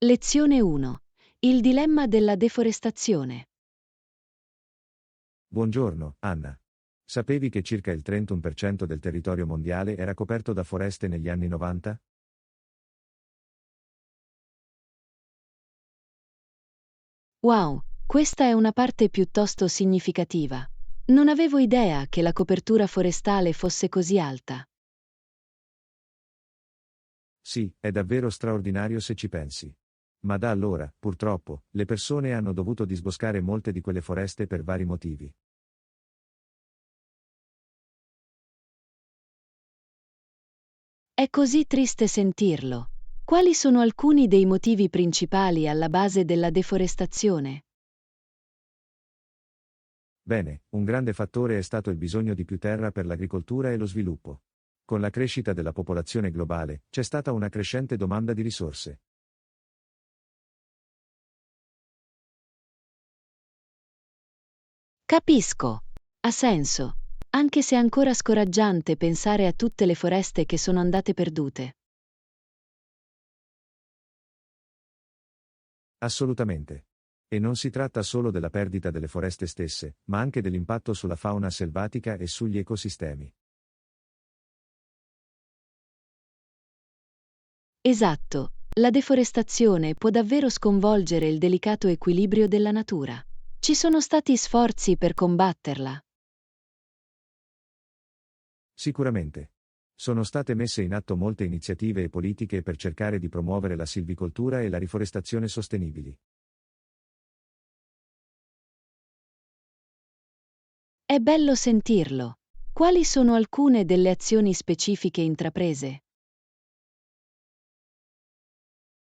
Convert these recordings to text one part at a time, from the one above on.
Lezione 1. Il dilemma della deforestazione. Buongiorno, Anna. Sapevi che circa il 31% del territorio mondiale era coperto da foreste negli anni 90? Wow, questa è una parte piuttosto significativa. Non avevo idea che la copertura forestale fosse così alta. Sì, è davvero straordinario se ci pensi. Ma da allora, purtroppo, le persone hanno dovuto disboscare molte di quelle foreste per vari motivi. È così triste sentirlo. Quali sono alcuni dei motivi principali alla base della deforestazione? Bene, un grande fattore è stato il bisogno di più terra per l'agricoltura e lo sviluppo. Con la crescita della popolazione globale, c'è stata una crescente domanda di risorse. Capisco. Ha senso. Anche se è ancora scoraggiante pensare a tutte le foreste che sono andate perdute. Assolutamente. E non si tratta solo della perdita delle foreste stesse, ma anche dell'impatto sulla fauna selvatica e sugli ecosistemi. Esatto. La deforestazione può davvero sconvolgere il delicato equilibrio della natura. Ci sono stati sforzi per combatterla. Sicuramente. Sono state messe in atto molte iniziative e politiche per cercare di promuovere la silvicoltura e la riforestazione sostenibili. È bello sentirlo. Quali sono alcune delle azioni specifiche intraprese?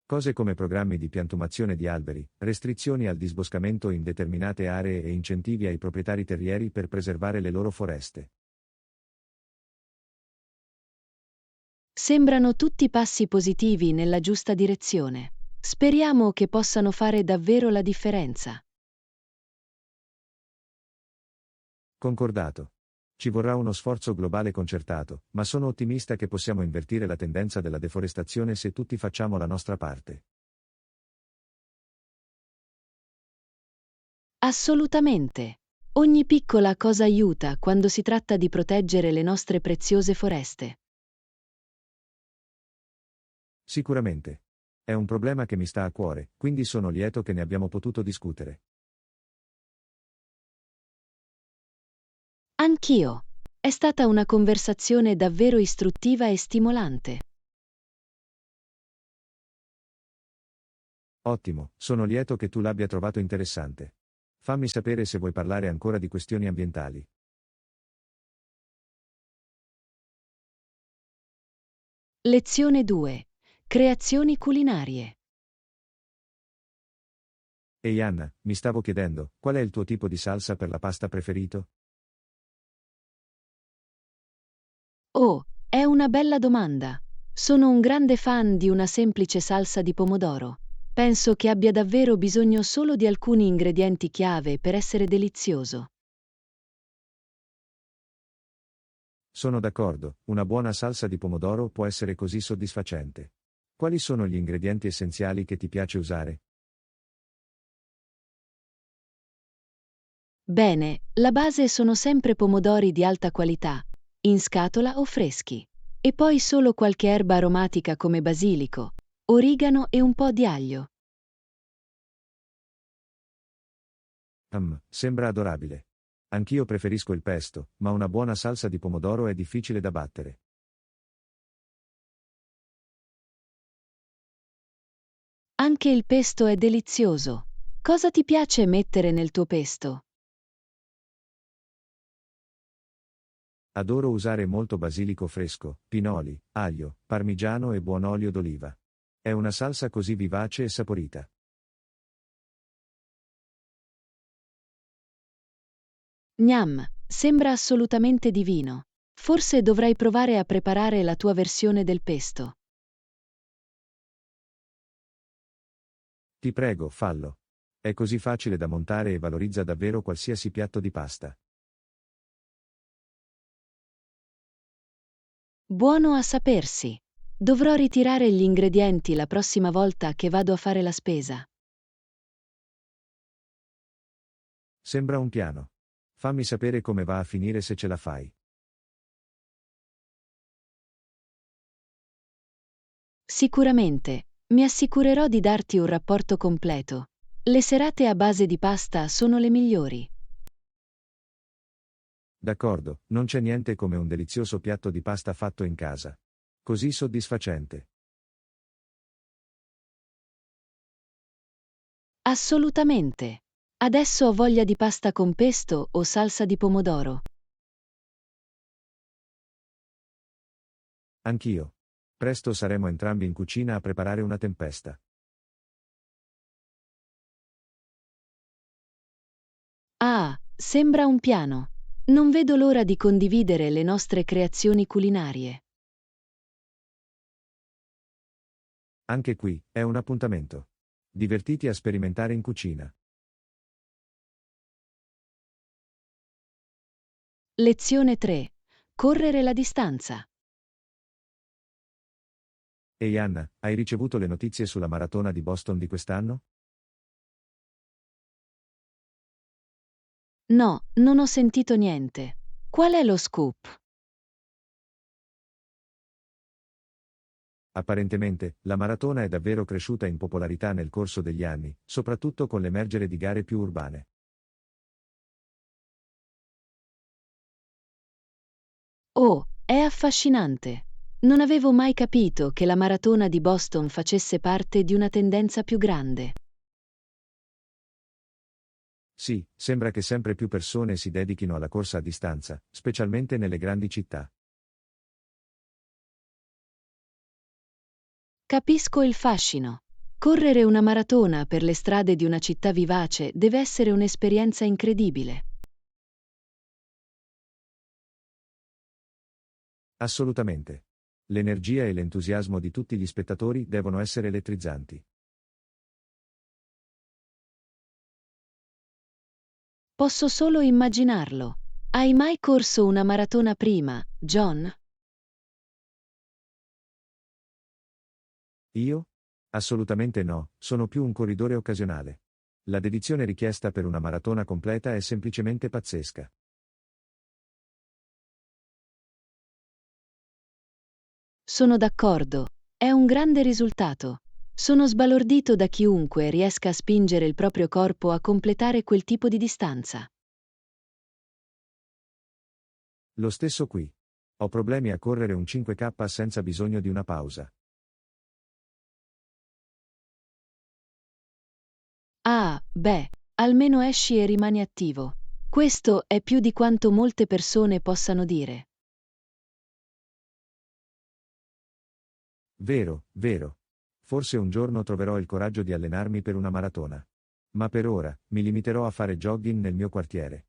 Cose come programmi di piantumazione di alberi, restrizioni al disboscamento in determinate aree e incentivi ai proprietari terrieri per preservare le loro foreste. Sembrano tutti passi positivi nella giusta direzione. Speriamo che possano fare davvero la differenza. Concordato. Ci vorrà uno sforzo globale concertato, ma sono ottimista che possiamo invertire la tendenza della deforestazione se tutti facciamo la nostra parte. Assolutamente. Ogni piccola cosa aiuta quando si tratta di proteggere le nostre preziose foreste. Sicuramente. È un problema che mi sta a cuore, quindi sono lieto che ne abbiamo potuto discutere. Anch'io. È stata una conversazione davvero istruttiva e stimolante. Ottimo, sono lieto che tu l'abbia trovato interessante. Fammi sapere se vuoi parlare ancora di questioni ambientali. Lezione 2. Creazioni culinarie. Ehi Anna, mi stavo chiedendo, qual è il tuo tipo di salsa per la pasta preferito? Oh, è una bella domanda. Sono un grande fan di una semplice salsa di pomodoro. Penso che abbia davvero bisogno solo di alcuni ingredienti chiave per essere delizioso. Sono d'accordo, una buona salsa di pomodoro può essere così soddisfacente. Quali sono gli ingredienti essenziali che ti piace usare? Bene, la base sono sempre pomodori di alta qualità, in scatola o freschi. E poi solo qualche erba aromatica come basilico, origano e un po' di aglio. Sembra adorabile. Anch'io preferisco il pesto, ma una buona salsa di pomodoro è difficile da battere. Anche il pesto è delizioso. Cosa ti piace mettere nel tuo pesto? Adoro usare molto basilico fresco, pinoli, aglio, parmigiano e buon olio d'oliva. È una salsa così vivace e saporita. Gnam, sembra assolutamente divino. Forse dovrai provare a preparare la tua versione del pesto. Ti prego, fallo. È così facile da montare e valorizza davvero qualsiasi piatto di pasta. Buono a sapersi. Dovrò ritirare gli ingredienti la prossima volta che vado a fare la spesa. Sembra un piano. Fammi sapere come va a finire se ce la fai. Sicuramente, mi assicurerò di darti un rapporto completo. Le serate a base di pasta sono le migliori. D'accordo, non c'è niente come un delizioso piatto di pasta fatto in casa. Così soddisfacente. Assolutamente. Adesso ho voglia di pasta con pesto o salsa di pomodoro. Anch'io. Presto saremo entrambi in cucina a preparare una tempesta. Ah, sembra un piano. Non vedo l'ora di condividere le nostre creazioni culinarie. Anche qui, è un appuntamento. Divertiti a sperimentare in cucina. Lezione 3. Correre la distanza. Ehi Anna, hai ricevuto le notizie sulla maratona di Boston di quest'anno? No, non ho sentito niente. Qual è lo scoop? Apparentemente, la maratona è davvero cresciuta in popolarità nel corso degli anni, soprattutto con l'emergere di gare più urbane. Oh, è affascinante. Non avevo mai capito che la maratona di Boston facesse parte di una tendenza più grande. Sì, sembra che sempre più persone si dedichino alla corsa a distanza, specialmente nelle grandi città. Capisco il fascino. Correre una maratona per le strade di una città vivace deve essere un'esperienza incredibile. Assolutamente. L'energia e l'entusiasmo di tutti gli spettatori devono essere elettrizzanti. Posso solo immaginarlo. Hai mai corso una maratona prima, John? Io? Assolutamente no, sono più un corridore occasionale. La dedizione richiesta per una maratona completa è semplicemente pazzesca. Sono d'accordo. È un grande risultato. Sono sbalordito da chiunque riesca a spingere il proprio corpo a completare quel tipo di distanza. Lo stesso qui. Ho problemi a correre un 5K senza bisogno di una pausa. Ah, beh, almeno esci e rimani attivo. Questo è più di quanto molte persone possano dire. Vero, vero. Forse un giorno troverò il coraggio di allenarmi per una maratona. Ma per ora, mi limiterò a fare jogging nel mio quartiere.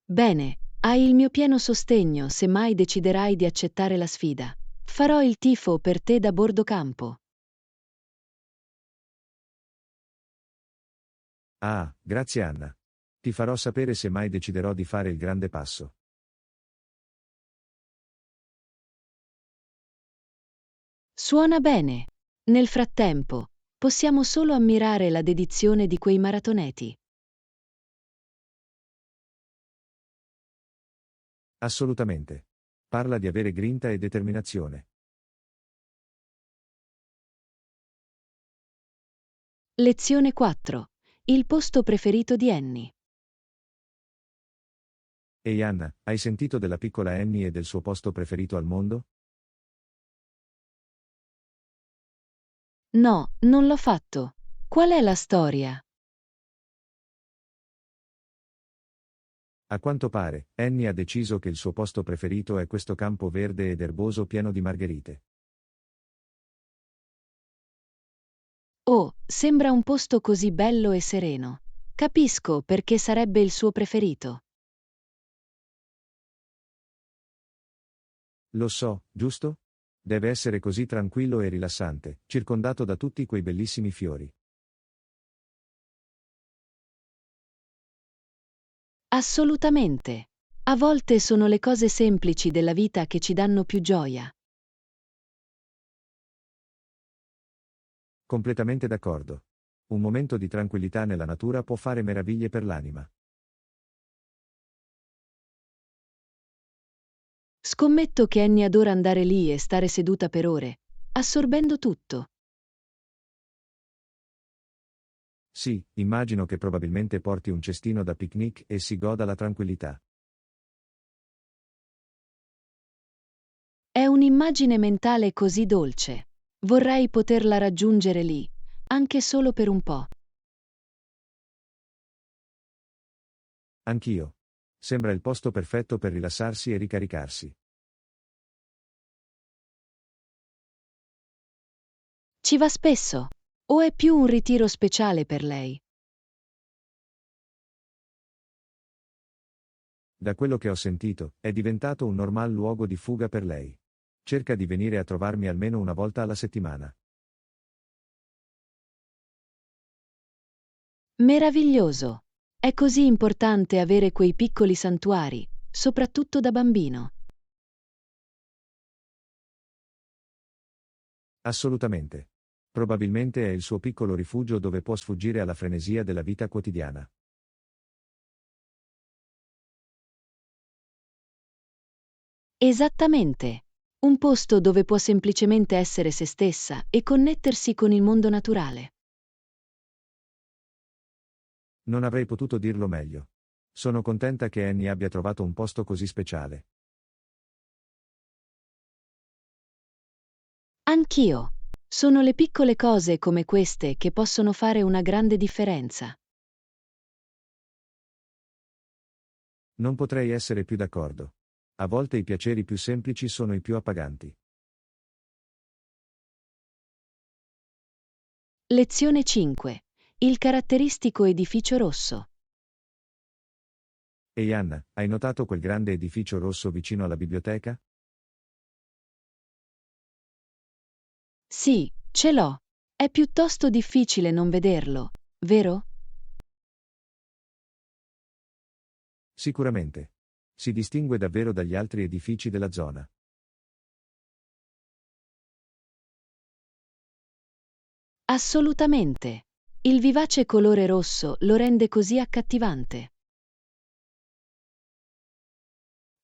Bene, hai il mio pieno sostegno se mai deciderai di accettare la sfida. Farò il tifo per te da bordo campo. Ah, grazie Anna. Ti farò sapere se mai deciderò di fare il grande passo. Suona bene. Nel frattempo, possiamo solo ammirare la dedizione di quei maratoneti. Assolutamente. Parla di avere grinta e determinazione. Lezione 4. Il posto preferito di Annie. Ehi Anna, hai sentito della piccola Annie e del suo posto preferito al mondo? No, non l'ho fatto. Qual è la storia? A quanto pare, Annie ha deciso che il suo posto preferito è questo campo verde ed erboso pieno di margherite. Oh, sembra un posto così bello e sereno. Capisco perché sarebbe il suo preferito. Lo so, giusto? Deve essere così tranquillo e rilassante, circondato da tutti quei bellissimi fiori. Assolutamente. A volte sono le cose semplici della vita che ci danno più gioia. Completamente d'accordo. Un momento di tranquillità nella natura può fare meraviglie per l'anima. Scommetto che Annie adora andare lì e stare seduta per ore, assorbendo tutto. Sì, immagino che probabilmente porti un cestino da picnic e si goda la tranquillità. È un'immagine mentale così dolce. Vorrei poterla raggiungere lì, anche solo per un po'. Anch'io. Sembra il posto perfetto per rilassarsi e ricaricarsi. Ci va spesso? O è più un ritiro speciale per lei? Da quello che ho sentito, è diventato un normal luogo di fuga per lei. Cerca di venire a trovarmi almeno una volta alla settimana. Meraviglioso! È così importante avere quei piccoli santuari, soprattutto da bambino. Assolutamente. Probabilmente è il suo piccolo rifugio dove può sfuggire alla frenesia della vita quotidiana. Esattamente. Un posto dove può semplicemente essere se stessa e connettersi con il mondo naturale. Non avrei potuto dirlo meglio. Sono contenta che Annie abbia trovato un posto così speciale. Anch'io. Sono le piccole cose come queste che possono fare una grande differenza. Non potrei essere più d'accordo. A volte i piaceri più semplici sono i più appaganti. Lezione 5. Il caratteristico edificio rosso. Ehi Anna, hai notato quel grande edificio rosso vicino alla biblioteca? Sì, ce l'ho. È piuttosto difficile non vederlo, vero? Sicuramente. Si distingue davvero dagli altri edifici della zona. Assolutamente. Il vivace colore rosso lo rende così accattivante.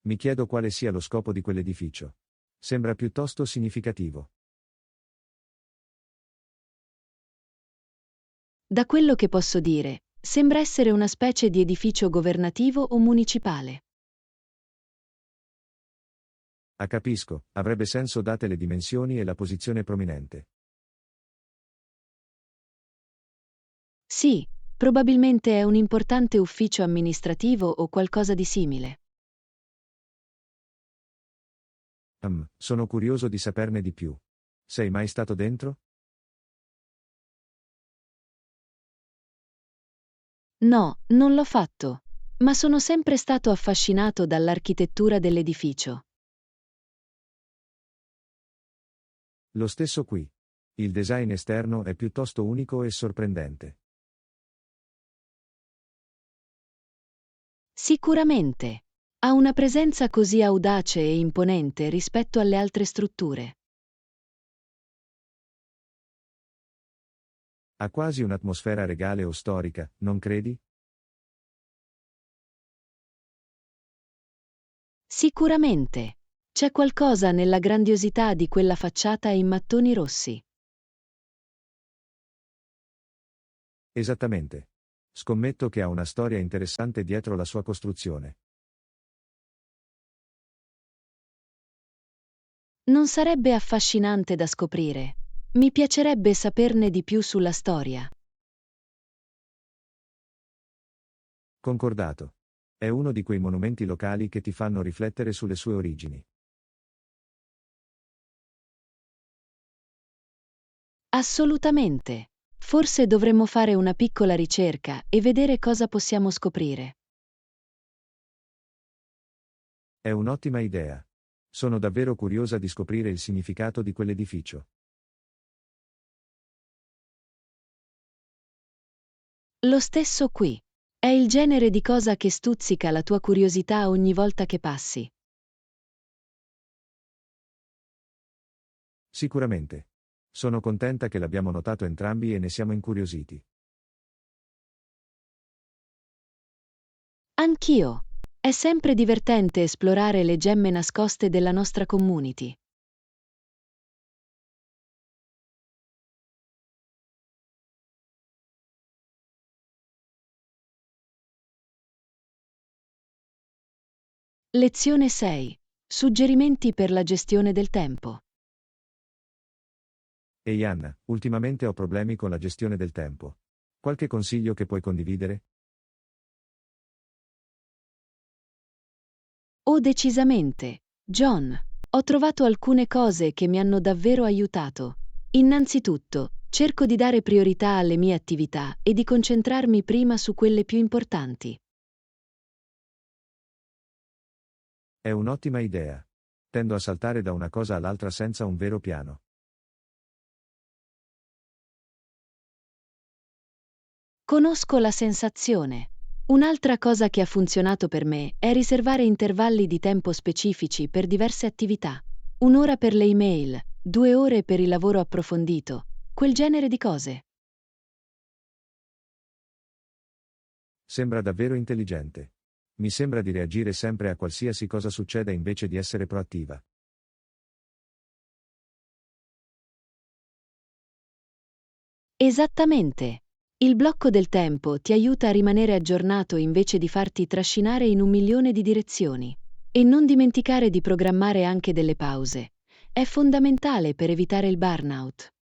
Mi chiedo quale sia lo scopo di quell'edificio. Sembra piuttosto significativo. Da quello che posso dire, sembra essere una specie di edificio governativo o municipale. Capisco, avrebbe senso date le dimensioni e la posizione prominente. Sì, probabilmente è un importante ufficio amministrativo o qualcosa di simile. Sono curioso di saperne di più. Sei mai stato dentro? No, non l'ho fatto, ma sono sempre stato affascinato dall'architettura dell'edificio. Lo stesso qui. Il design esterno è piuttosto unico e sorprendente. Sicuramente. Ha una presenza così audace e imponente rispetto alle altre strutture. Ha quasi un'atmosfera regale o storica, non credi? Sicuramente. C'è qualcosa nella grandiosità di quella facciata in mattoni rossi. Esattamente. Scommetto che ha una storia interessante dietro la sua costruzione. Non sarebbe affascinante da scoprire? Mi piacerebbe saperne di più sulla storia. Concordato. È uno di quei monumenti locali che ti fanno riflettere sulle sue origini. Assolutamente. Forse dovremmo fare una piccola ricerca e vedere cosa possiamo scoprire. È un'ottima idea. Sono davvero curiosa di scoprire il significato di quell'edificio. Lo stesso qui. È È il genere di cosa che stuzzica la tua curiosità ogni volta che passi. Sicuramente. Sono contenta che l'abbiamo notato entrambi e ne siamo incuriositi. Anch'io. È sempre divertente esplorare le gemme nascoste della nostra community. Lezione 6. Suggerimenti per la gestione del tempo. Ehi Anna, ultimamente ho problemi con la gestione del tempo. Qualche consiglio che puoi condividere? Oh, decisamente. John, ho trovato alcune cose che mi hanno davvero aiutato. Innanzitutto, cerco di dare priorità alle mie attività e di concentrarmi prima su quelle più importanti. È un'ottima idea. Tendo a saltare da una cosa all'altra senza un vero piano. Conosco la sensazione. Un'altra cosa che ha funzionato per me è riservare intervalli di tempo specifici per diverse attività. 1 ora per le email, 2 ore per il lavoro approfondito, quel genere di cose. Sembra davvero intelligente. Mi sembra di reagire sempre a qualsiasi cosa succeda invece di essere proattiva. Esattamente. Il blocco del tempo ti aiuta a rimanere aggiornato invece di farti trascinare in 1 milione di direzioni. E non dimenticare di programmare anche delle pause. È fondamentale per evitare il burnout.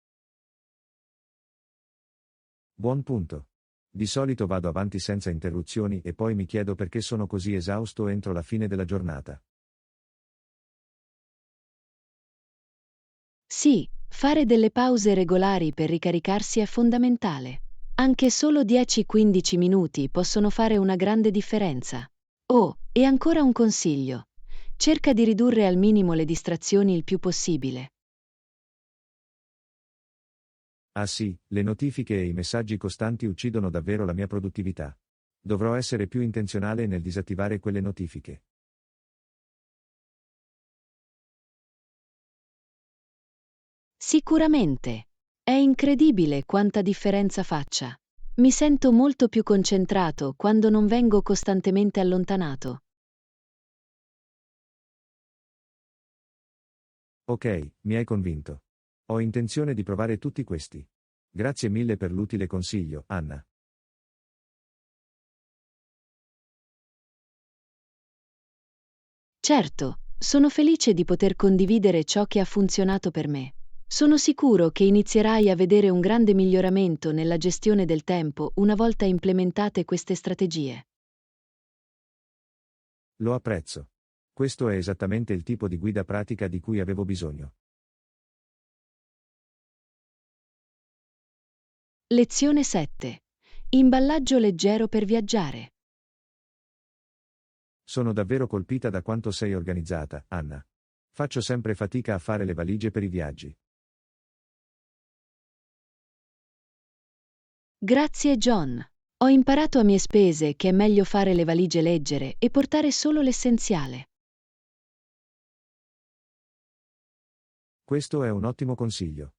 Buon punto. Di solito vado avanti senza interruzioni e poi mi chiedo perché sono così esausto entro la fine della giornata. Sì, fare delle pause regolari per ricaricarsi è fondamentale. Anche solo 10-15 minuti possono fare una grande differenza. Oh, e ancora un consiglio. Cerca di ridurre al minimo le distrazioni il più possibile. Ah sì, le notifiche e i messaggi costanti uccidono davvero la mia produttività. Dovrò essere più intenzionale nel disattivare quelle notifiche. Sicuramente. È incredibile quanta differenza faccia. Mi sento molto più concentrato quando non vengo costantemente allontanato. Ok, mi hai convinto. Ho intenzione di provare tutti questi. Grazie mille per l'utile consiglio, Anna. Certo, sono felice di poter condividere ciò che ha funzionato per me. Sono sicuro che inizierai a vedere un grande miglioramento nella gestione del tempo una volta implementate queste strategie. Lo apprezzo. Questo è esattamente il tipo di guida pratica di cui avevo bisogno. Lezione 7. Imballaggio leggero per viaggiare. Sono davvero colpita da quanto sei organizzata, Anna. Faccio sempre fatica a fare le valigie per i viaggi. Grazie John. Ho imparato a mie spese che è meglio fare le valigie leggere e portare solo l'essenziale. Questo è un ottimo consiglio.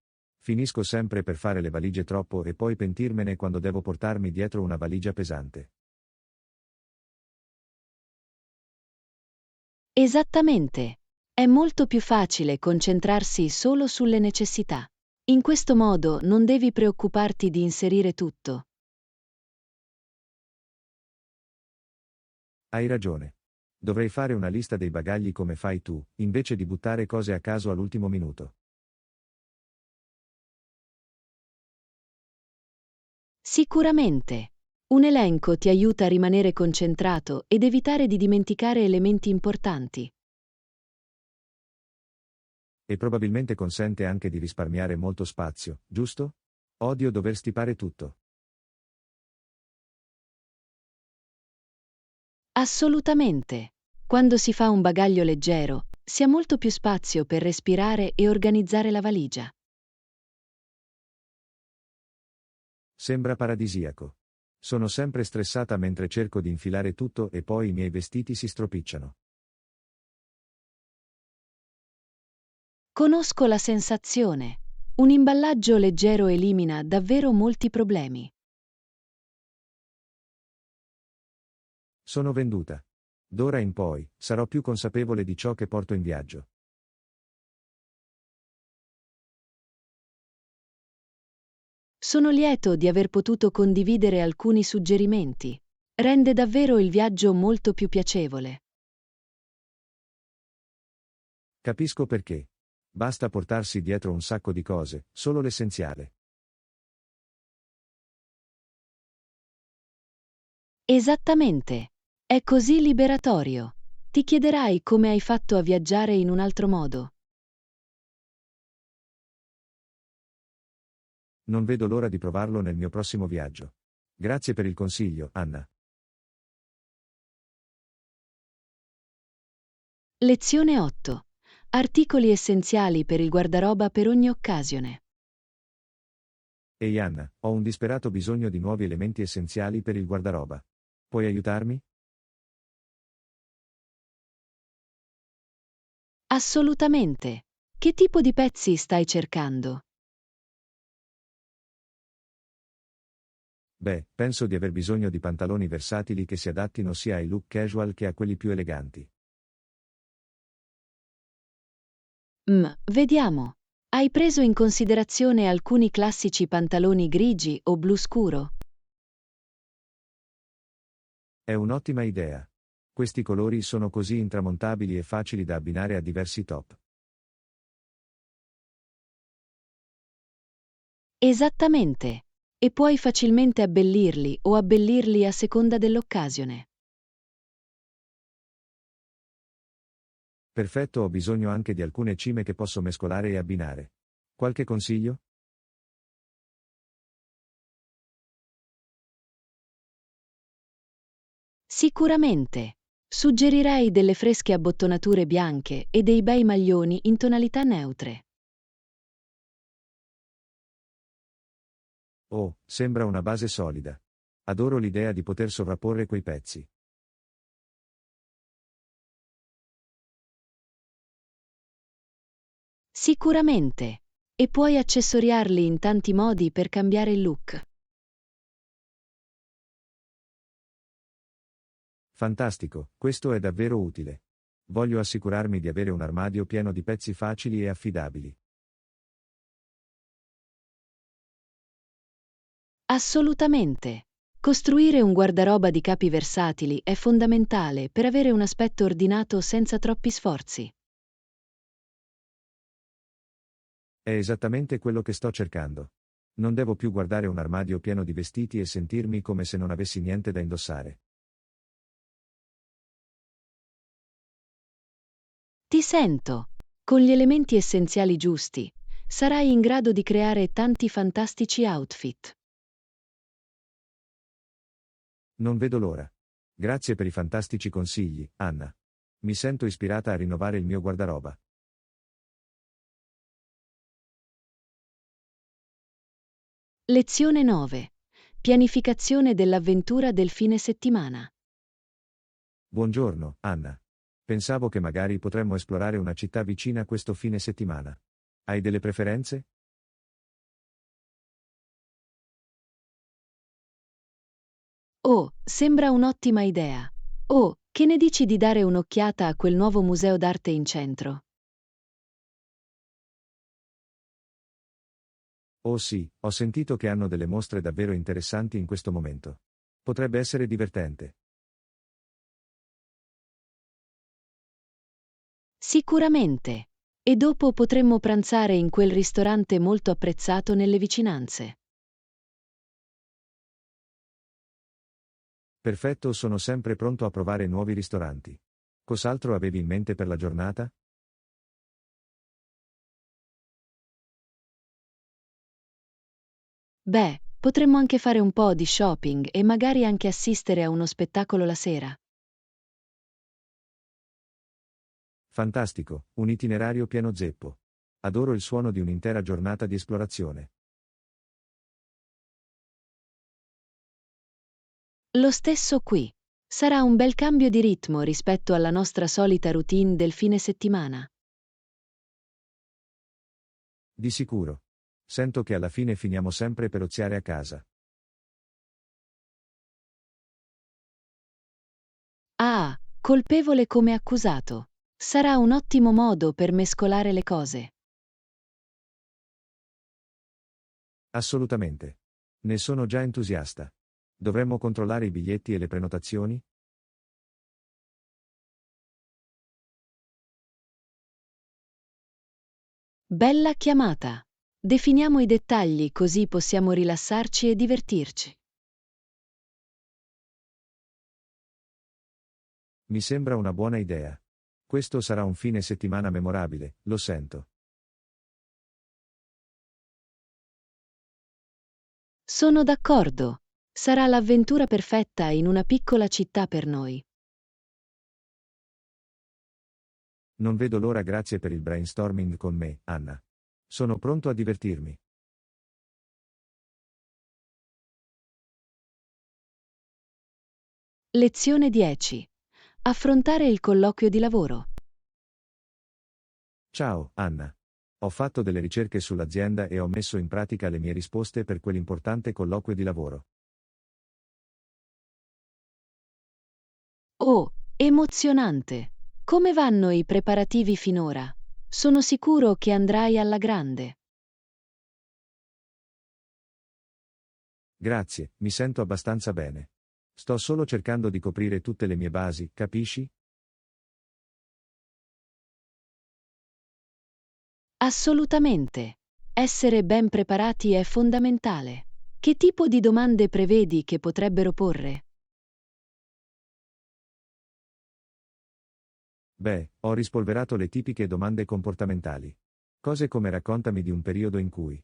Finisco sempre per fare le valigie troppo e poi pentirmene quando devo portarmi dietro una valigia pesante. Esattamente. È molto più facile concentrarsi solo sulle necessità. In questo modo non devi preoccuparti di inserire tutto. Hai ragione. Dovrei fare una lista dei bagagli come fai tu, invece di buttare cose a caso all'ultimo minuto. Sicuramente. Un elenco ti aiuta a rimanere concentrato ed evitare di dimenticare elementi importanti. E probabilmente consente anche di risparmiare molto spazio, giusto? Odio dover stipare tutto. Assolutamente. Quando si fa un bagaglio leggero, si ha molto più spazio per respirare e organizzare la valigia. Sembra paradisiaco. Sono sempre stressata mentre cerco di infilare tutto e poi i miei vestiti si stropicciano. Conosco la sensazione. Un imballaggio leggero elimina davvero molti problemi. Sono venduta. D'ora in poi, sarò più consapevole di ciò che porto in viaggio. Sono lieto di aver potuto condividere alcuni suggerimenti. Rende davvero il viaggio molto più piacevole. Capisco perché. Basta portarsi dietro un sacco di cose, solo l'essenziale. Esattamente. È così liberatorio. Ti chiederai come hai fatto a viaggiare in un altro modo. Non vedo l'ora di provarlo nel mio prossimo viaggio. Grazie per il consiglio, Anna. Lezione 8. Articoli essenziali per il guardaroba per ogni occasione. Ehi Anna, ho un disperato bisogno di nuovi elementi essenziali per il guardaroba. Puoi aiutarmi? Assolutamente. Che tipo di pezzi stai cercando? Beh, penso di aver bisogno di pantaloni versatili che si adattino sia ai look casual che a quelli più eleganti. Vediamo. Hai preso in considerazione alcuni classici pantaloni grigi o blu scuro? È un'ottima idea. Questi colori sono così intramontabili e facili da abbinare a diversi top. Esattamente. E puoi facilmente abbellirli o abbellirli a seconda dell'occasione. Perfetto, ho bisogno anche di alcune cime che posso mescolare e abbinare. Qualche consiglio? Sicuramente. Suggerirei delle fresche abbottonature bianche e dei bei maglioni in tonalità neutre. Oh, sembra una base solida. Adoro l'idea di poter sovrapporre quei pezzi. Sicuramente. E puoi accessoriarli in tanti modi per cambiare il look. Fantastico, questo è davvero utile. Voglio assicurarmi di avere un armadio pieno di pezzi facili e affidabili. Assolutamente. Costruire un guardaroba di capi versatili è fondamentale per avere un aspetto ordinato senza troppi sforzi. È esattamente quello che sto cercando. Non devo più guardare un armadio pieno di vestiti e sentirmi come se non avessi niente da indossare. Ti sento. Con gli elementi essenziali giusti, sarai in grado di creare tanti fantastici outfit. Non vedo l'ora. Grazie per i fantastici consigli, Anna. Mi sento ispirata a rinnovare il mio guardaroba. Lezione 9. Pianificazione dell'avventura del fine settimana. Buongiorno, Anna. Pensavo che magari potremmo esplorare una città vicina questo fine settimana. Hai delle preferenze? Oh, sembra un'ottima idea. Oh, che ne dici di dare un'occhiata a quel nuovo museo d'arte in centro? Oh sì, ho sentito che hanno delle mostre davvero interessanti in questo momento. Potrebbe essere divertente. Sicuramente. E dopo potremmo pranzare in quel ristorante molto apprezzato nelle vicinanze. Perfetto, sono sempre pronto a provare nuovi ristoranti. Cos'altro avevi in mente per la giornata? Beh, potremmo anche fare un po' di shopping e magari anche assistere a uno spettacolo la sera. Fantastico, un itinerario pieno zeppo. Adoro il suono di un'intera giornata di esplorazione. Lo stesso qui. Sarà un bel cambio di ritmo rispetto alla nostra solita routine del fine settimana. Di sicuro. Sento che alla fine finiamo sempre per oziare a casa. Ah, colpevole come accusato. Sarà un ottimo modo per mescolare le cose. Assolutamente. Ne sono già entusiasta. Dovremmo controllare i biglietti e le prenotazioni? Bella chiamata. Definiamo i dettagli così possiamo rilassarci e divertirci. Mi sembra una buona idea. Questo sarà un fine settimana memorabile, lo sento. Sono d'accordo. Sarà l'avventura perfetta in una piccola città per noi. Non vedo l'ora, grazie per il brainstorming con me, Anna. Sono pronto a divertirmi. Lezione 10. Affrontare il colloquio di lavoro. Ciao, Anna. Ho fatto delle ricerche sull'azienda e ho messo in pratica le mie risposte per quell'importante colloquio di lavoro. Oh, emozionante! Come vanno i preparativi finora? Sono sicuro che andrai alla grande. Grazie, mi sento abbastanza bene. Sto solo cercando di coprire tutte le mie basi, capisci? Assolutamente. Essere ben preparati è fondamentale. Che tipo di domande prevedi che potrebbero porre? Beh, ho rispolverato le tipiche domande comportamentali. Cose come raccontami di un periodo in cui.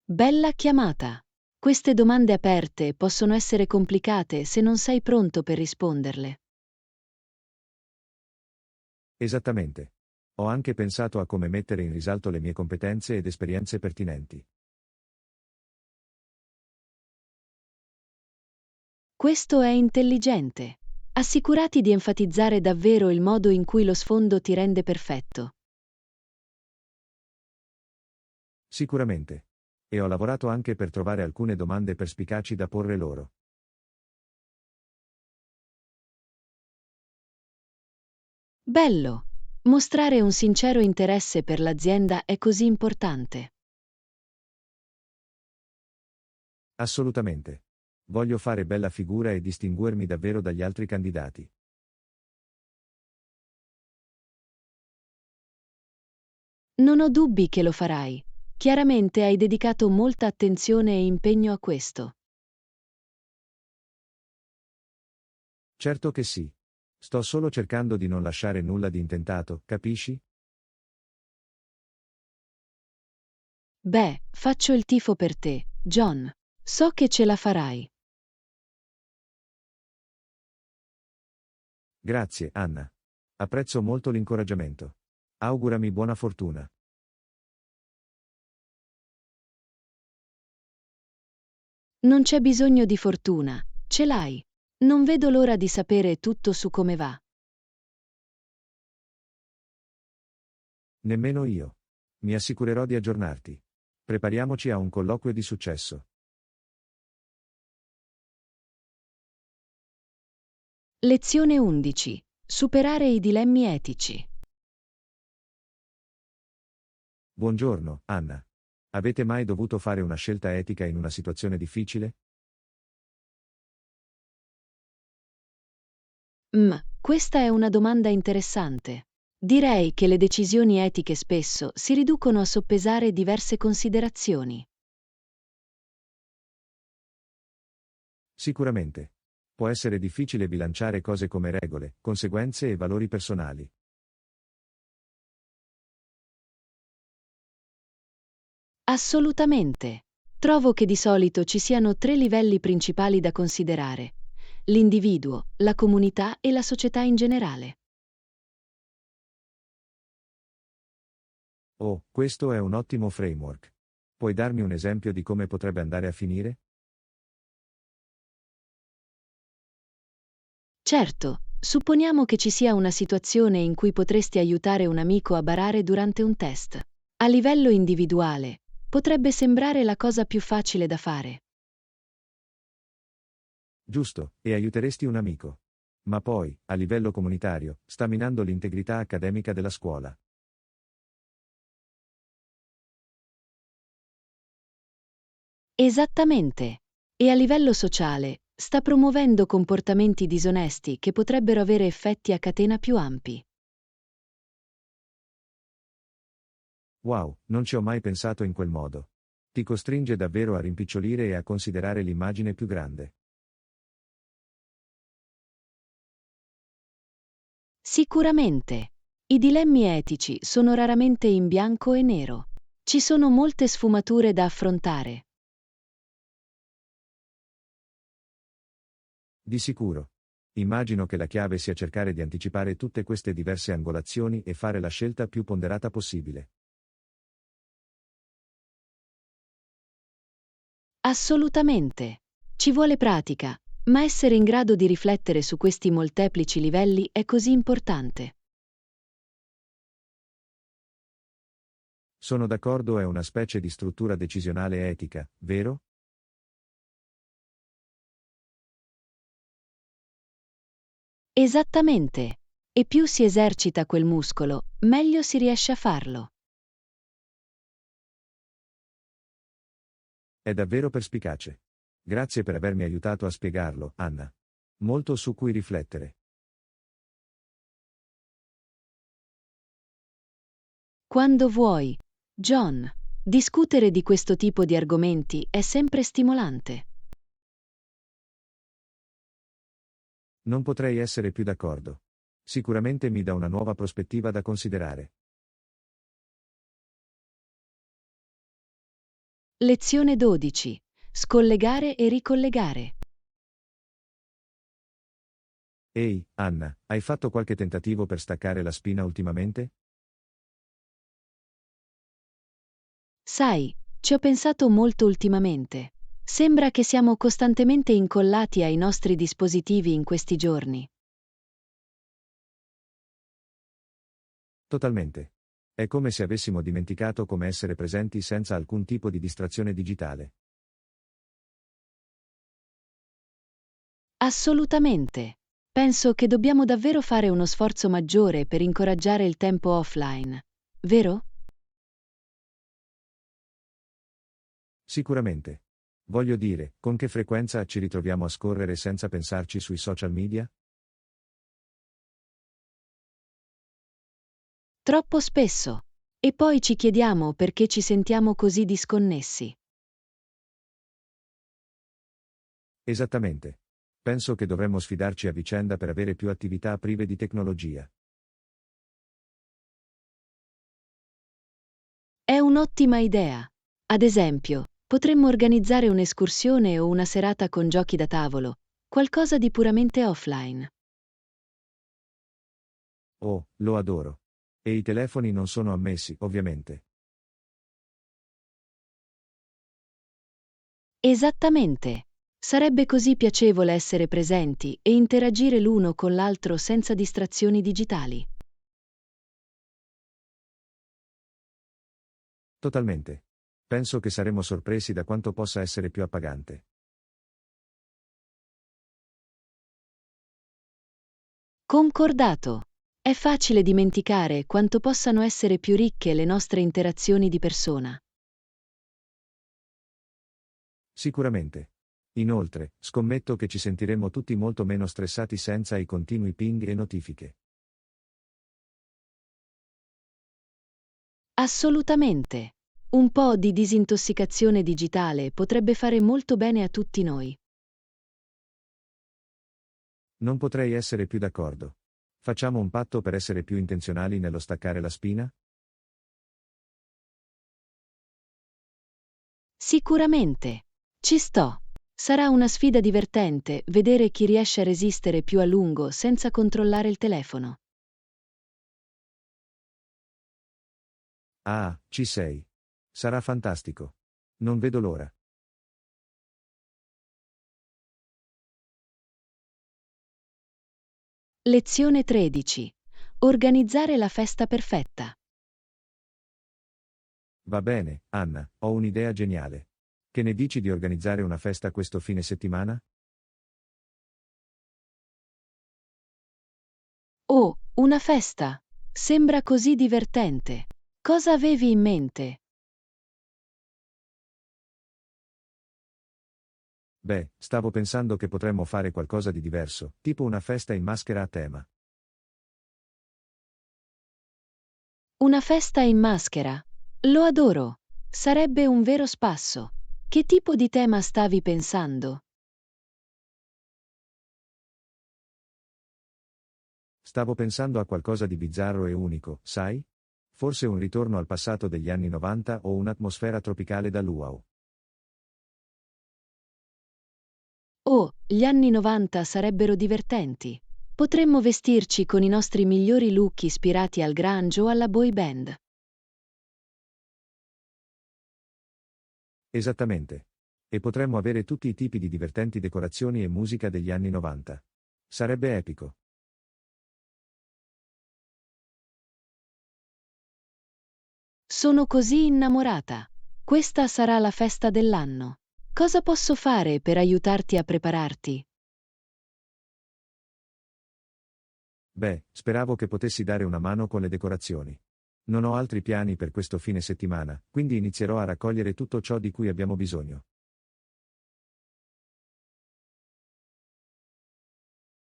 Bella chiamata. Queste domande aperte possono essere complicate se non sei pronto per risponderle. Esattamente. Ho anche pensato a come mettere in risalto le mie competenze ed esperienze pertinenti. Questo è intelligente. Assicurati di enfatizzare davvero il modo in cui lo sfondo ti rende perfetto. Sicuramente. E ho lavorato anche per trovare alcune domande perspicaci da porre loro. Bello! Mostrare un sincero interesse per l'azienda è così importante. Assolutamente. Voglio fare bella figura e distinguermi davvero dagli altri candidati. Non ho dubbi che lo farai. Chiaramente hai dedicato molta attenzione e impegno a questo. Certo che sì. Sto solo cercando di non lasciare nulla di intentato, capisci? Beh, faccio il tifo per te, John. So che ce la farai. Grazie, Anna. Apprezzo molto l'incoraggiamento. Augurami buona fortuna. Non c'è bisogno di fortuna, ce l'hai. Non vedo l'ora di sapere tutto su come va. Nemmeno io. Mi assicurerò di aggiornarti. Prepariamoci a un colloquio di successo. Lezione 11. Superare i dilemmi etici. Buongiorno, Anna. Avete mai dovuto fare una scelta etica in una situazione difficile? Questa è una domanda interessante. Direi che le decisioni etiche spesso si riducono a soppesare diverse considerazioni. Sicuramente. Può essere difficile bilanciare cose come regole, conseguenze e valori personali. Assolutamente. Trovo che di solito ci siano tre livelli principali da considerare: l'individuo, la comunità e la società in generale. Oh, questo è un ottimo framework. Puoi darmi un esempio di come potrebbe andare a finire? Certo, supponiamo che ci sia una situazione in cui potresti aiutare un amico a barare durante un test. A livello individuale, potrebbe sembrare la cosa più facile da fare. Giusto, e aiuteresti un amico. Ma poi, a livello comunitario, sta minando l'integrità accademica della scuola. Esattamente. E a livello sociale, sta promuovendo comportamenti disonesti che potrebbero avere effetti a catena più ampi. Wow, non ci ho mai pensato in quel modo. Ti costringe davvero a rimpicciolire e a considerare l'immagine più grande. Sicuramente. I dilemmi etici sono raramente in bianco e nero. Ci sono molte sfumature da affrontare. Di sicuro. Immagino che la chiave sia cercare di anticipare tutte queste diverse angolazioni e fare la scelta più ponderata possibile. Assolutamente. Ci vuole pratica, ma essere in grado di riflettere su questi molteplici livelli è così importante. Sono d'accordo, è una specie di struttura decisionale etica, vero? Esattamente. E più si esercita quel muscolo, meglio si riesce a farlo. È davvero perspicace. Grazie per avermi aiutato a spiegarlo, Anna. Molto su cui riflettere. Quando vuoi, John, discutere di questo tipo di argomenti è sempre stimolante. Non potrei essere più d'accordo. Sicuramente mi dà una nuova prospettiva da considerare. Lezione 12. Scollegare e ricollegare. Ehi, Anna, hai fatto qualche tentativo per staccare la spina ultimamente? Sai, ci ho pensato molto ultimamente. Sembra che siamo costantemente incollati ai nostri dispositivi in questi giorni. Totalmente. È come se avessimo dimenticato come essere presenti senza alcun tipo di distrazione digitale. Assolutamente. Penso che dobbiamo davvero fare uno sforzo maggiore per incoraggiare il tempo offline. Vero? Sicuramente. Voglio dire, con che frequenza ci ritroviamo a scorrere senza pensarci sui social media? Troppo spesso. E poi ci chiediamo perché ci sentiamo così disconnessi. Esattamente. Penso che dovremmo sfidarci a vicenda per avere più attività prive di tecnologia. È un'ottima idea. Ad esempio, potremmo organizzare un'escursione o una serata con giochi da tavolo, qualcosa di puramente offline. Oh, lo adoro. E i telefoni non sono ammessi, ovviamente. Esattamente. Sarebbe così piacevole essere presenti e interagire l'uno con l'altro senza distrazioni digitali. Totalmente. Penso che saremo sorpresi da quanto possa essere più appagante. Concordato. È facile dimenticare quanto possano essere più ricche le nostre interazioni di persona. Sicuramente. Inoltre, scommetto che ci sentiremmo tutti molto meno stressati senza i continui ping e notifiche. Assolutamente. Un po' di disintossicazione digitale potrebbe fare molto bene a tutti noi. Non potrei essere più d'accordo. Facciamo un patto per essere più intenzionali nello staccare la spina? Sicuramente. Ci sto. Sarà una sfida divertente vedere chi riesce a resistere più a lungo senza controllare il telefono. Ah, ci sei. Sarà fantastico. Non vedo l'ora. Lezione 13. Organizzare la festa perfetta. Va bene, Anna, ho un'idea geniale. Che ne dici di organizzare una festa questo fine settimana? Oh, una festa! Sembra così divertente. Cosa avevi in mente? Beh, stavo pensando che potremmo fare qualcosa di diverso, tipo una festa in maschera a tema. Una festa in maschera. Lo adoro. Sarebbe un vero spasso. Che tipo di tema stavi pensando? Stavo pensando a qualcosa di bizzarro e unico, sai? Forse un ritorno al passato degli anni 90 o un'atmosfera tropicale da luau. Oh, gli anni 90 sarebbero divertenti. Potremmo vestirci con i nostri migliori look ispirati al grunge o alla boy band. Esattamente. E potremmo avere tutti i tipi di divertenti decorazioni e musica degli anni 90. Sarebbe epico. Sono così innamorata. Questa sarà la festa dell'anno. Cosa posso fare per aiutarti a prepararti? Beh, speravo che potessi dare una mano con le decorazioni. Non ho altri piani per questo fine settimana, quindi inizierò a raccogliere tutto ciò di cui abbiamo bisogno.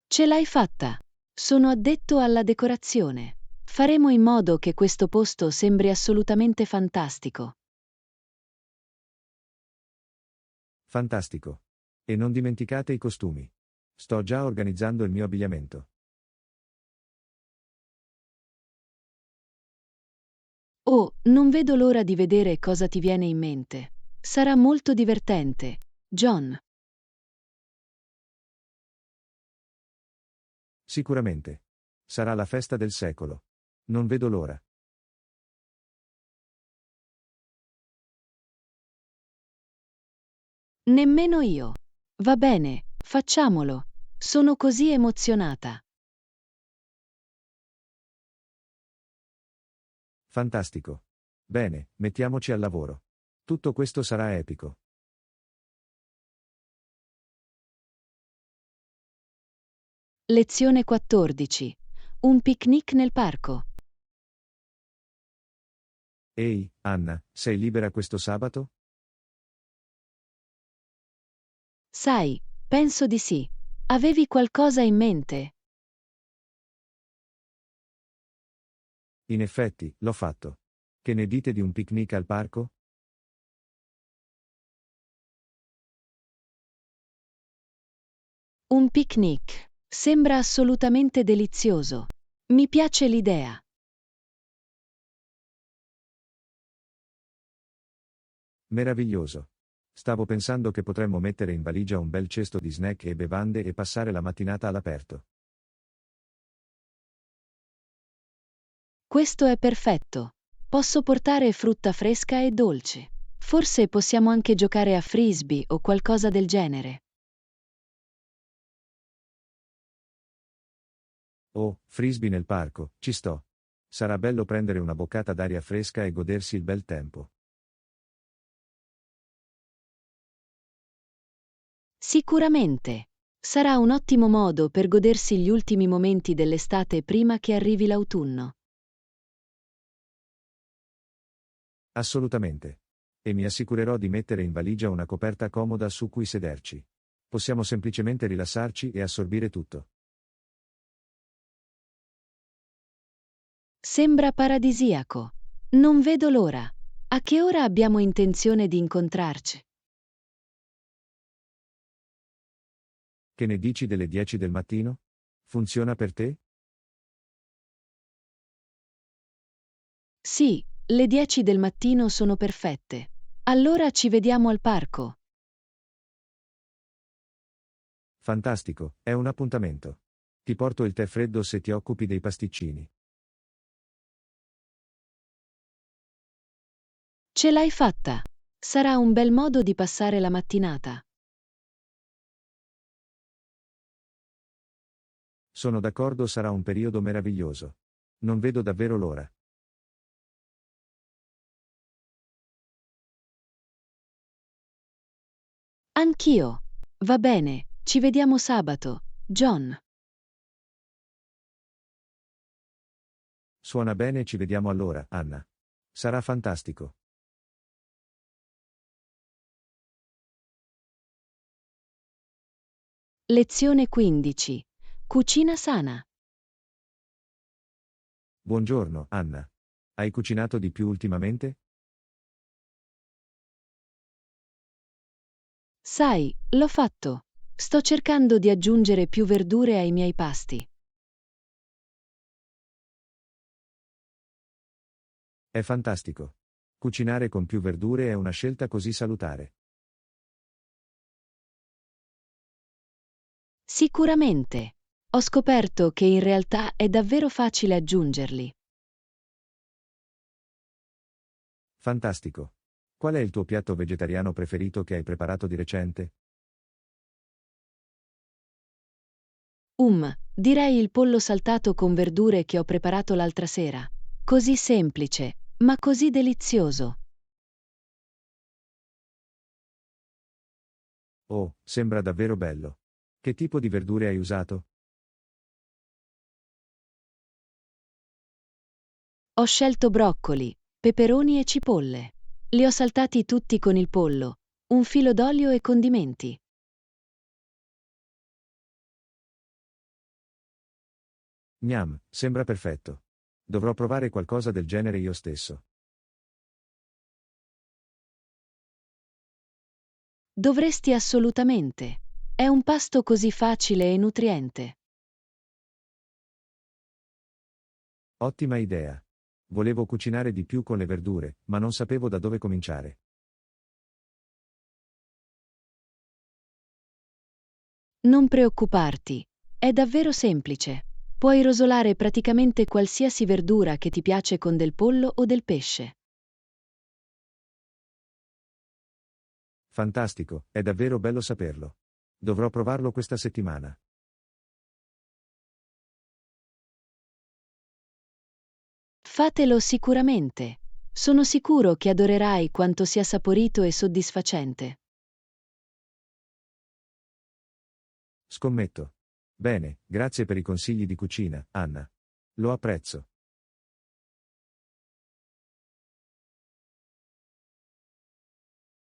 Ce l'hai fatta! Sono addetto alla decorazione. Faremo in modo che questo posto sembri assolutamente fantastico. Fantastico. E non dimenticate i costumi. Sto già organizzando il mio abbigliamento. Oh, non vedo l'ora di vedere cosa ti viene in mente. Sarà molto divertente. John, Sicuramente. Sarà la festa del secolo. Non vedo l'ora. nemmeno io. Va bene, facciamolo. Sono così emozionata. Fantastico. Bene, mettiamoci al lavoro. Tutto questo sarà epico. Lezione 14. Un picnic nel parco. Ehi, Anna, sei libera questo sabato? Sai, penso di sì. Avevi qualcosa in mente? In effetti, l'ho fatto. Che ne dite di un picnic al parco? Un picnic. Sembra assolutamente delizioso. Mi piace l'idea. Meraviglioso. Stavo pensando che potremmo mettere in valigia un bel cesto di snack e bevande e passare la mattinata all'aperto. Questo è perfetto. Posso portare frutta fresca e dolce. Forse possiamo anche giocare a frisbee o qualcosa del genere. Oh, frisbee nel parco, ci sto. Sarà bello prendere una boccata d'aria fresca e godersi il bel tempo. Sicuramente. Sarà un ottimo modo per godersi gli ultimi momenti dell'estate prima che arrivi l'autunno. Assolutamente. E mi assicurerò di mettere in valigia una coperta comoda su cui sederci. Possiamo semplicemente rilassarci e assorbire tutto. Sembra paradisiaco. Non vedo l'ora. A che ora abbiamo intenzione di incontrarci? Che ne dici delle 10 del mattino? Funziona per te? Sì, le 10 del mattino sono perfette. Allora ci vediamo al parco. Fantastico, è un appuntamento. Ti porto il tè freddo se ti occupi dei pasticcini. Ce l'hai fatta! Sarà un bel modo di passare la mattinata. Sono d'accordo, sarà un periodo meraviglioso. Non vedo davvero l'ora. Anch'io. Va bene, ci vediamo sabato, John. Suona bene, ci vediamo allora, Anna. Sarà fantastico. Lezione 15. Cucina sana. Buongiorno, Anna. Hai cucinato di più ultimamente? Sai, l'ho fatto. Sto cercando di aggiungere più verdure ai miei pasti. È fantastico. Cucinare con più verdure è una scelta così salutare. Sicuramente. Ho scoperto che in realtà è davvero facile aggiungerli. Fantastico. Qual è il tuo piatto vegetariano preferito che hai preparato di recente? Direi il pollo saltato con verdure che ho preparato l'altra sera. Così semplice, ma così delizioso. Oh, sembra davvero bello. Che tipo di verdure hai usato? Ho scelto broccoli, peperoni e cipolle. Li ho saltati tutti con il pollo, un filo d'olio e condimenti. Gnam, sembra perfetto. Dovrò provare qualcosa del genere io stesso. Dovresti assolutamente. È un pasto così facile e nutriente. Ottima idea. Volevo cucinare di più con le verdure, ma non sapevo da dove cominciare. Non preoccuparti. È davvero semplice. Puoi rosolare praticamente qualsiasi verdura che ti piace con del pollo o del pesce. Fantastico, è davvero bello saperlo. Dovrò provarlo questa settimana. Fatelo sicuramente. Sono sicuro che adorerai quanto sia saporito e soddisfacente. Scommetto. Bene, grazie per i consigli di cucina, Anna. Lo apprezzo.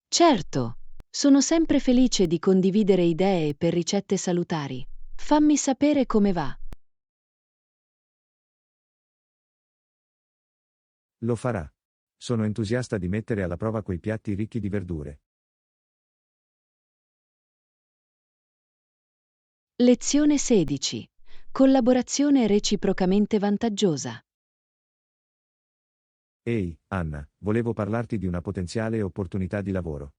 Certo, sono sempre felice di condividere idee per ricette salutari. Fammi sapere come va. Lo farà. Sono entusiasta di mettere alla prova quei piatti ricchi di verdure. Lezione 16. Collaborazione reciprocamente vantaggiosa. Ehi, Anna, volevo parlarti di una potenziale opportunità di lavoro.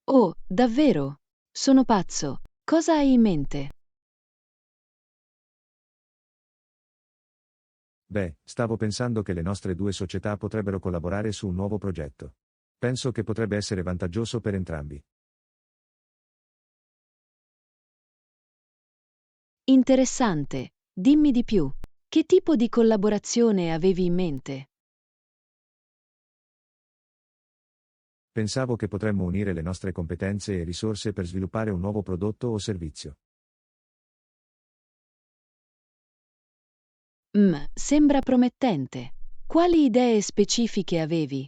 Oh, davvero? Sono pazzo. Cosa hai in mente? Beh, stavo pensando che le nostre due società potrebbero collaborare su un nuovo progetto. Penso che potrebbe essere vantaggioso per entrambi. Interessante. Dimmi di più. Che tipo di collaborazione avevi in mente? Pensavo che potremmo unire le nostre competenze e risorse per sviluppare un nuovo prodotto o servizio. Sembra promettente. Quali idee specifiche avevi?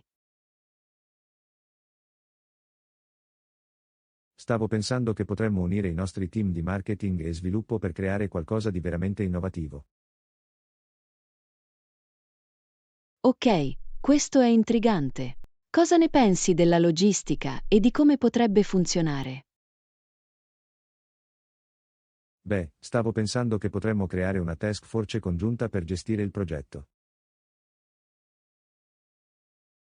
Stavo pensando che potremmo unire i nostri team di marketing e sviluppo per creare qualcosa di veramente innovativo. Ok, questo è intrigante. Cosa ne pensi della logistica e di come potrebbe funzionare? Beh, stavo pensando che potremmo creare una task force congiunta per gestire il progetto.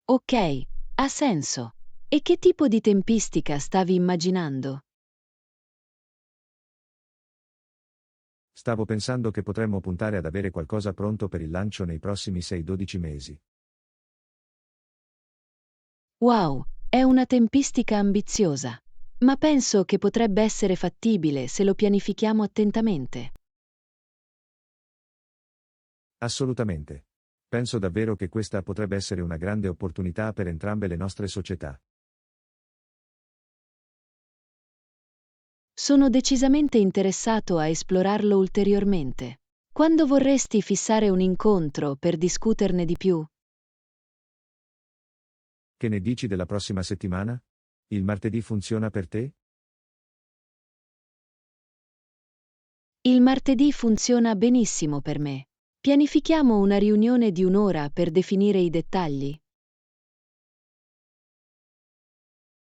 Ok, ha senso. E che tipo di tempistica stavi immaginando? Stavo pensando che potremmo puntare ad avere qualcosa pronto per il lancio nei prossimi 6-12 mesi. Wow, è una tempistica ambiziosa, ma penso che potrebbe essere fattibile se lo pianifichiamo attentamente. Assolutamente. Penso davvero che questa potrebbe essere una grande opportunità per entrambe le nostre società. Sono decisamente interessato a esplorarlo ulteriormente. Quando vorresti fissare un incontro per discuterne di più? Che ne dici della prossima settimana? Il martedì funziona per te? Il martedì funziona benissimo per me. Pianifichiamo una riunione di un'ora per definire i dettagli.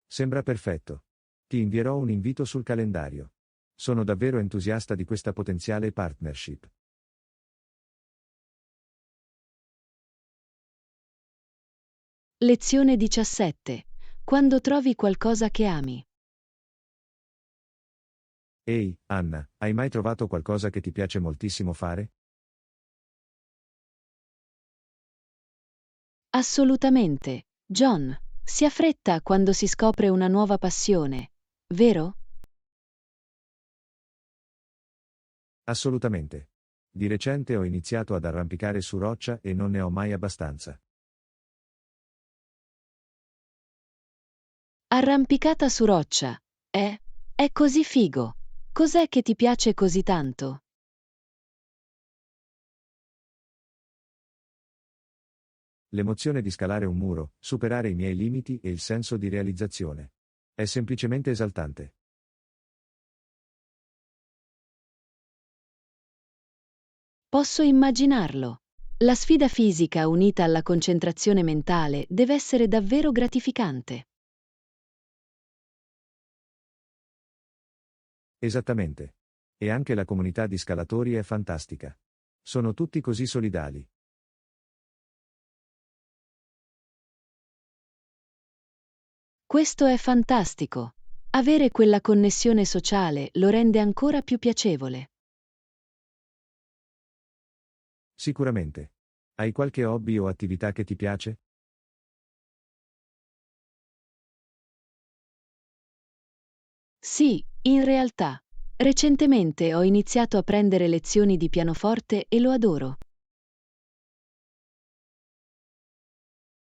Sembra perfetto. Ti invierò un invito sul calendario. Sono davvero entusiasta di questa potenziale partnership. Lezione 17. Quando trovi qualcosa che ami. Ehi, Anna, hai mai trovato qualcosa che ti piace moltissimo fare? Assolutamente, John. Si ha fretta quando si scopre una nuova passione, vero? Assolutamente. Di recente ho iniziato ad arrampicare su roccia e non ne ho mai abbastanza. Arrampicata su roccia. È così figo. Cos'è che ti piace così tanto? L'emozione di scalare un muro, superare i miei limiti e il senso di realizzazione. È semplicemente esaltante. Posso immaginarlo. La sfida fisica unita alla concentrazione mentale deve essere davvero gratificante. Esattamente. E anche la comunità di scalatori è fantastica. Sono tutti così solidali. Questo è fantastico. Avere quella connessione sociale lo rende ancora più piacevole. Sicuramente. Hai qualche hobby o attività che ti piace? Sì, in realtà. Recentemente ho iniziato a prendere lezioni di pianoforte e lo adoro.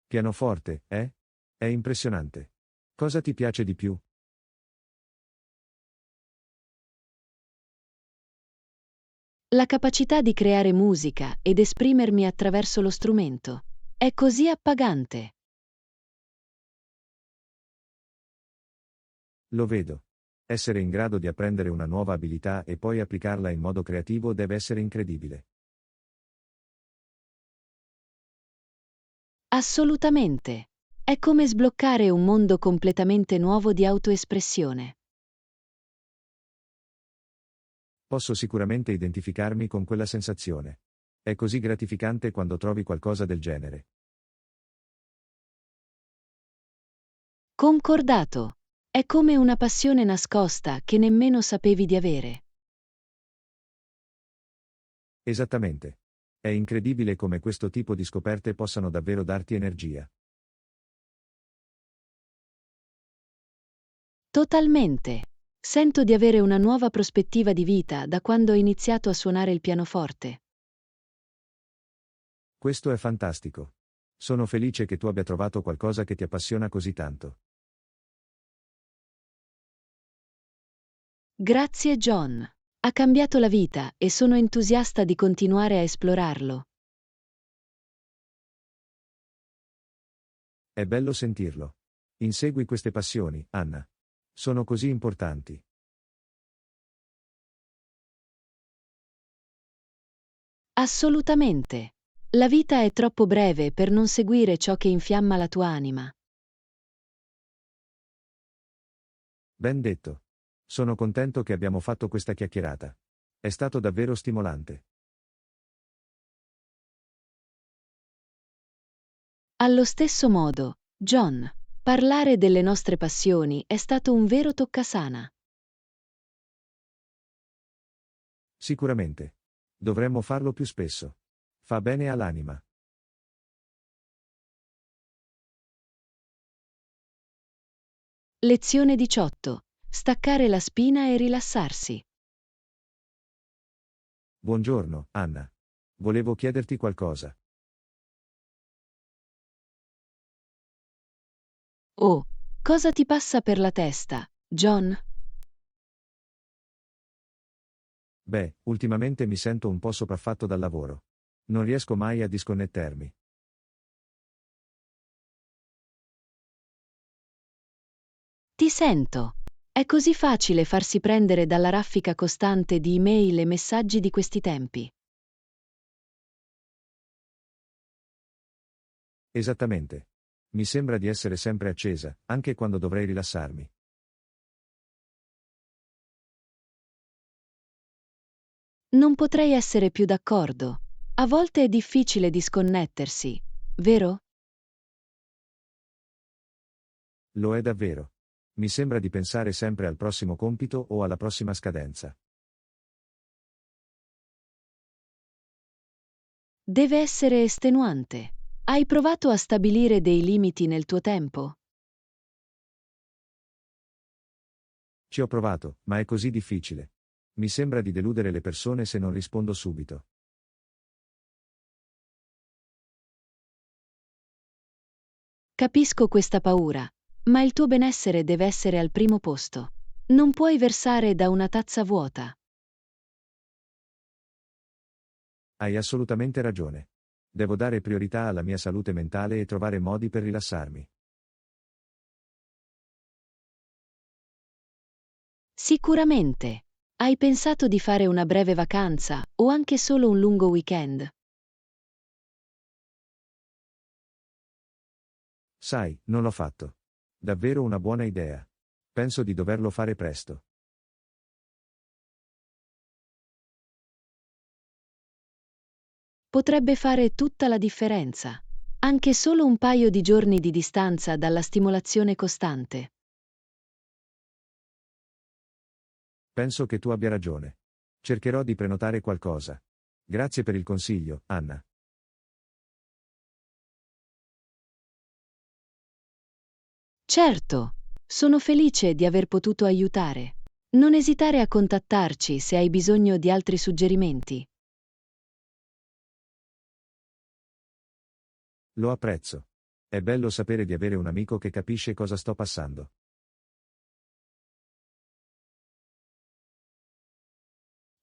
Pianoforte, eh? È impressionante. Cosa ti piace di più? La capacità di creare musica ed esprimermi attraverso lo strumento. È così appagante. Lo vedo. Essere in grado di apprendere una nuova abilità e poi applicarla in modo creativo deve essere incredibile. Assolutamente. È come sbloccare un mondo completamente nuovo di autoespressione. Posso sicuramente identificarmi con quella sensazione. È così gratificante quando trovi qualcosa del genere. Concordato. È come una passione nascosta che nemmeno sapevi di avere. Esattamente. È incredibile come questo tipo di scoperte possano davvero darti energia. Totalmente. Sento di avere una nuova prospettiva di vita da quando ho iniziato a suonare il pianoforte. Questo è fantastico. Sono felice che tu abbia trovato qualcosa che ti appassiona così tanto. Grazie John. Ha cambiato la vita e sono entusiasta di continuare a esplorarlo. È bello sentirlo. Insegui queste passioni, Anna. Sono così importanti. Assolutamente. La vita è troppo breve per non seguire ciò che infiamma la tua anima. Ben detto. Sono contento che abbiamo fatto questa chiacchierata. È stato davvero stimolante. Allo stesso modo, John, parlare delle nostre passioni è stato un vero toccasana. Sicuramente. Dovremmo farlo più spesso. Fa bene all'anima. Lezione 18. Staccare la spina e rilassarsi. Buongiorno, Anna. Volevo chiederti qualcosa. Oh, cosa ti passa per la testa, John? Beh, ultimamente mi sento un po' sopraffatto dal lavoro. Non riesco mai a disconnettermi. Ti sento. È così facile farsi prendere dalla raffica costante di email e messaggi di questi tempi. Esattamente. Mi sembra di essere sempre accesa, anche quando dovrei rilassarmi. Non potrei essere più d'accordo. A volte è difficile disconnettersi, vero? Lo è davvero. Mi sembra di pensare sempre al prossimo compito o alla prossima scadenza. Deve essere estenuante. Hai provato a stabilire dei limiti nel tuo tempo? Ci ho provato, ma è così difficile. Mi sembra di deludere le persone se non rispondo subito. Capisco questa paura, ma il tuo benessere deve essere al primo posto. Non puoi versare da una tazza vuota. Hai assolutamente ragione. Devo dare priorità alla mia salute mentale e trovare modi per rilassarmi. Sicuramente. Hai pensato di fare una breve vacanza o anche solo un lungo weekend? Sai, non l'ho fatto. Davvero una buona idea. Penso di doverlo fare presto. Potrebbe fare tutta la differenza. Anche solo un paio di giorni di distanza dalla stimolazione costante. Penso che tu abbia ragione. Cercherò di prenotare qualcosa. Grazie per il consiglio, Anna. Certo, sono felice di aver potuto aiutare. Non esitare a contattarci se hai bisogno di altri suggerimenti. Lo apprezzo. È bello sapere di avere un amico che capisce cosa sto passando.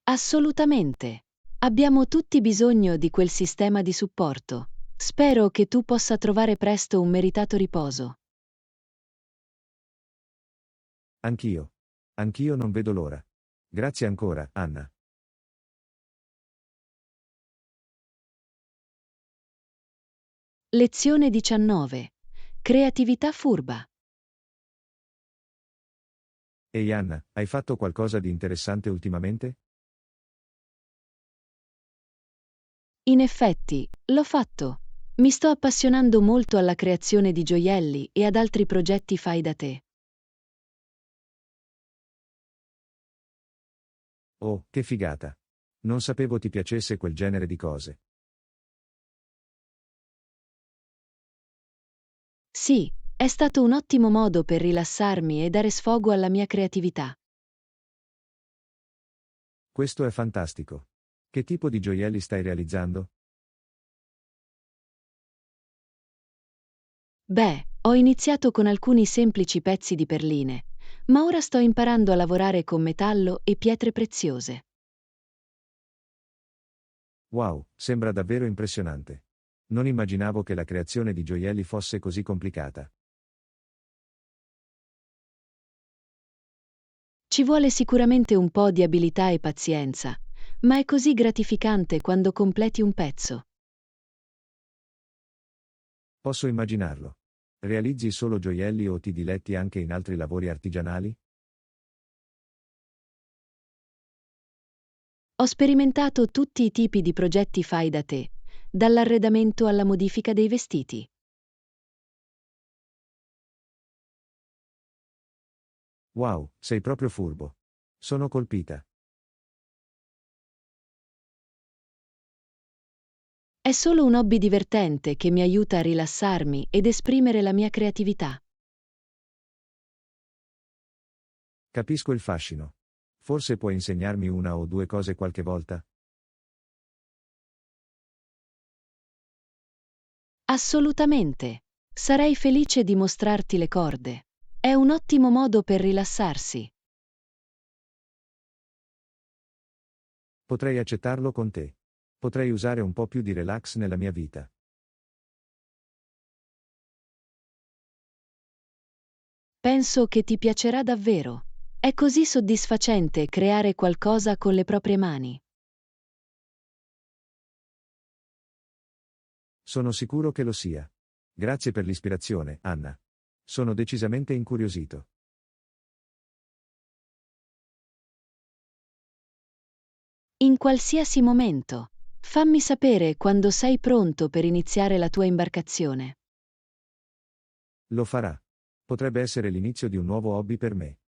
Assolutamente. Abbiamo tutti bisogno di quel sistema di supporto. Spero che tu possa trovare presto un meritato riposo. Anch'io. Anch'io non vedo l'ora. Grazie ancora, Anna. Lezione 19. Creatività furba. Ehi Anna, hai fatto qualcosa di interessante ultimamente? In effetti, l'ho fatto. Mi sto appassionando molto alla creazione di gioielli e ad altri progetti fai da te. Oh, che figata. Non sapevo ti piacesse quel genere di cose. Sì, è stato un ottimo modo per rilassarmi e dare sfogo alla mia creatività. Questo è fantastico. Che tipo di gioielli stai realizzando? Beh, ho iniziato con alcuni semplici pezzi di perline, ma ora sto imparando a lavorare con metallo e pietre preziose. Wow, sembra davvero impressionante. Non immaginavo che la creazione di gioielli fosse così complicata. Ci vuole sicuramente un po' di abilità e pazienza, ma è così gratificante quando completi un pezzo. Posso immaginarlo. Realizzi solo gioielli o ti diletti anche in altri lavori artigianali? Ho sperimentato tutti i tipi di progetti fai da te, dall'arredamento alla modifica dei vestiti. Wow, sei proprio furbo. Sono colpita. È solo un hobby divertente che mi aiuta a rilassarmi ed esprimere la mia creatività. Capisco il fascino. Forse puoi insegnarmi una o due cose qualche volta? Assolutamente. Sarei felice di mostrarti le corde. È un ottimo modo per rilassarsi. Potrei accettarlo con te. Potrei usare un po' più di relax nella mia vita. Penso che ti piacerà davvero. È così soddisfacente creare qualcosa con le proprie mani. Sono sicuro che lo sia. Grazie per l'ispirazione, Anna. Sono decisamente incuriosito. In qualsiasi momento. Fammi sapere quando sei pronto per iniziare la tua imbarcazione. Lo farà. Potrebbe essere l'inizio di un nuovo hobby per me.